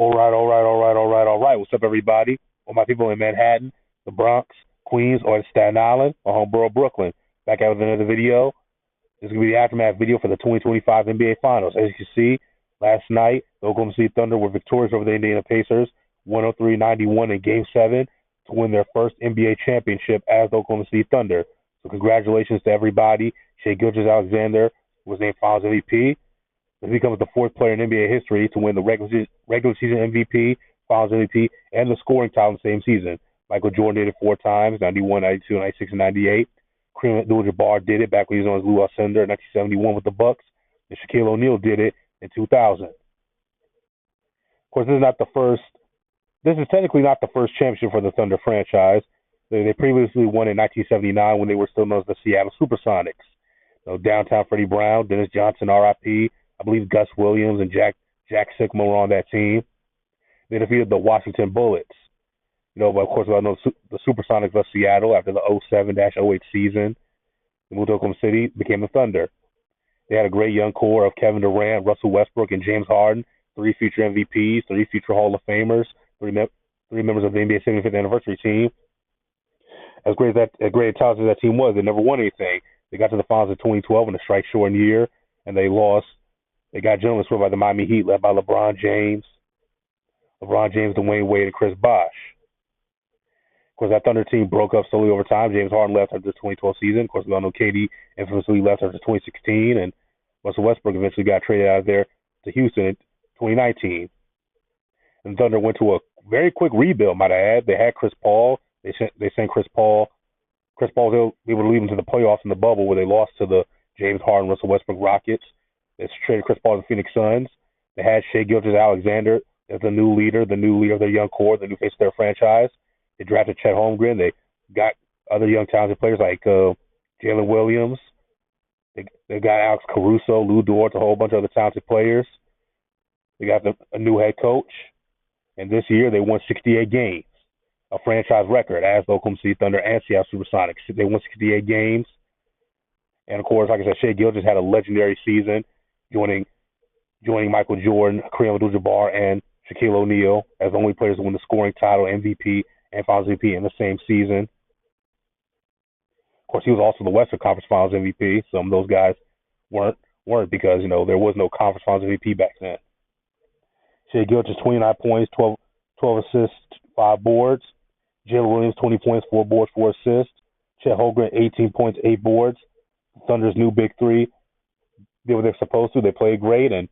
All right. What's up, everybody? All my people in Manhattan, the Bronx, Queens, or Staten Island, or home borough, Brooklyn. Back out with another video. This is going to be the aftermath video for the 2025 NBA Finals. As you can see, last night, the Oklahoma City Thunder were victorious over the Indiana Pacers, 103-91 in Game 7 to win their first NBA championship as the Oklahoma City Thunder. So congratulations to everybody. Shai Gilgeous-Alexander was named Finals MVP. He becomes the fourth player in NBA history to win the regular season MVP, Finals MVP, and the scoring title in the same season. Michael Jordan did it 4 times, 91, 92, 96, and 98. Kareem Abdul-Jabbar did it back when he was on his Lou Alcindor in 1971 with the Bucks, and Shaquille O'Neal did it in 2000. Of course, this is technically not the first championship for the Thunder franchise. They previously won in 1979 when they were still known as the Seattle Supersonics. Downtown Freddie Brown, Dennis Johnson, R.I.P., I believe Gus Williams and Jack Sikma were on that team. They defeated the Washington Bullets. But of course, we all know the Supersonics of Seattle after the 07-08 season. They moved to Oklahoma City, became the Thunder. They had a great young core of Kevin Durant, Russell Westbrook, and James Harden, 3 future MVPs, 3 future Hall of Famers, 3 members of the NBA 75th anniversary team. As great as talented that team was, they never won anything. They got to the finals in 2012 in a strike-shortened year, and they lost. They got gentlemen swept by the Miami Heat, led by LeBron James, Dwayne Wade, and Chris Bosh. Of course, that Thunder team broke up slowly over time. James Harden left after the 2012 season. Of course, we all know KD infamously left after 2016, and Russell Westbrook eventually got traded out of there to Houston in 2019. And Thunder went to a very quick rebuild, might I add. They had Chris Paul. They sent Chris Paul. Chris Paul was able to lead them to the playoffs in the bubble where they lost to the James Harden, Russell Westbrook Rockets. They traded Chris Paul to the Phoenix Suns. They had Shai Gilgeous-Alexander as the new leader of their young core, the new face of their franchise. They drafted Chet Holmgren. They got other young talented players like Jalen Williams. They got Alex Caruso, Lou Dort, a whole bunch of other talented players. They got a new head coach. And this year they won 68 games, a franchise record as the Oklahoma City Thunder and Seattle Supersonics. They won 68 games. And, of course, like I said, Shai Gilgeous had a legendary season, joining Michael Jordan, Kareem Abdul-Jabbar, and Shaquille O'Neal as the only players to win the scoring title, MVP, and Finals MVP in the same season. Of course, he was also the Western Conference Finals MVP. Some of those guys weren't because, there was no Conference Finals MVP back then. Shai Gilgeous, 29 points, 12 assists, 5 boards. Jalen Williams, 20 points, 4 boards, 4 assists. Chet Holmgren, 18 points, 8 boards. Thunder's new big three did what they're supposed to. They played great, and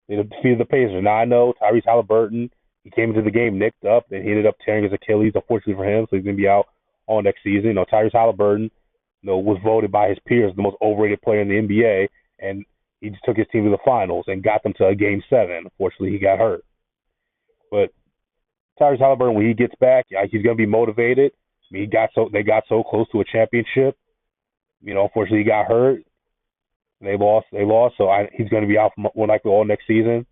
they defeated the Pacers. Now, I know Tyrese Halliburton, he came into the game nicked up, and he ended up tearing his Achilles, unfortunately for him, so he's going to be out all next season. Tyrese Halliburton was voted by his peers the most overrated player in the NBA, and he just took his team to the finals and got them to a Game 7. Unfortunately, he got hurt. But Tyrese Halliburton, when he gets back, he's going to be motivated. They got so close to a championship. Unfortunately, he got hurt. They lost. So he's going to be out more likely all next season.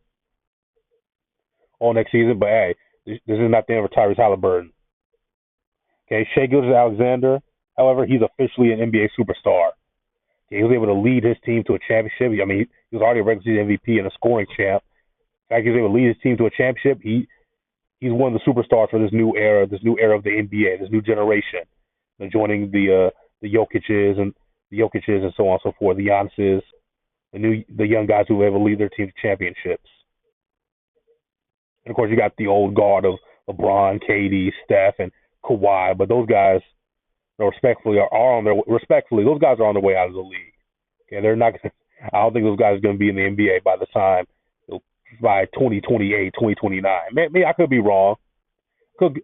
But hey, this is not the end of Tyrese Halliburton. Okay, Shai Gilgeous-Alexander, however, he's officially an NBA superstar. Okay, he was able to lead his team to a championship. He was already a regular season MVP and a scoring champ. In fact, he was able to lead his team to a championship. He's one of the superstars for this new era of the NBA, this new generation. Joining the Jokic's and so on and so forth, the Giannis's, the young guys who were able to lead their team to championships. And of course, you got the old guard of LeBron, KD, Steph, and Kawhi, but those guys, respectfully, those guys are on their way out of the league. Okay, they're not. I don't think those guys are going to be in the NBA by the time by 2028, 2029. Maybe I could be wrong.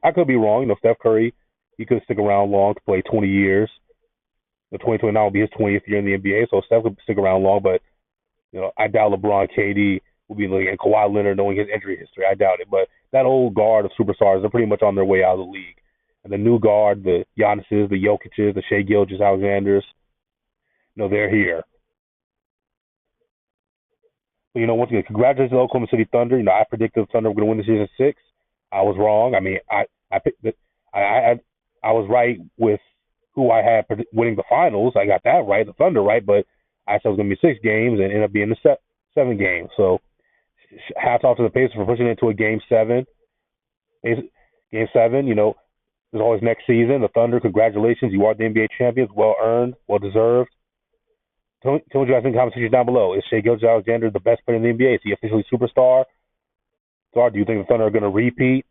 I could be wrong. Steph Curry, he could stick around long to play 20 years. The 2029 will be his 20th year in the NBA, so Steph could stick around long, but I doubt LeBron, KD will be looking, and Kawhi Leonard, knowing his injury history, I doubt it. But that old guard of superstars, they're pretty much on their way out of the league. And the new guard, the Giannis's, the Jokic's, the Shai Gilgeous-Alexanders, they're here. But once again, congratulations to the Oklahoma City Thunder. I predicted the Thunder were going to win the season 6. I was wrong. I picked it. I was right with who I had winning the finals. I got that right, the Thunder right, but I said it was going to be 6 games and ended up being the 7 games. So Hats off to the Pacers for pushing it into a Game 7. Game 7, there's always next season. The Thunder, congratulations. You are the NBA champions. Well earned, well deserved. Tell me what you guys think in the comment section down below. Is Shai Gilgeous-Alexander the best player in the NBA? Is he officially superstar? Do you think the Thunder are going to repeat?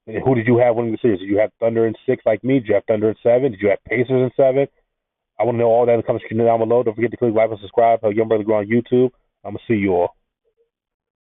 And who did you have winning the series? Did you have Thunder in 6 like me? Did you have Thunder in 7? Did you have Pacers in 7? I want to know all that in the comment section down below. Don't forget to click like and subscribe. Young Brother Grow on YouTube. I'm going to see you all.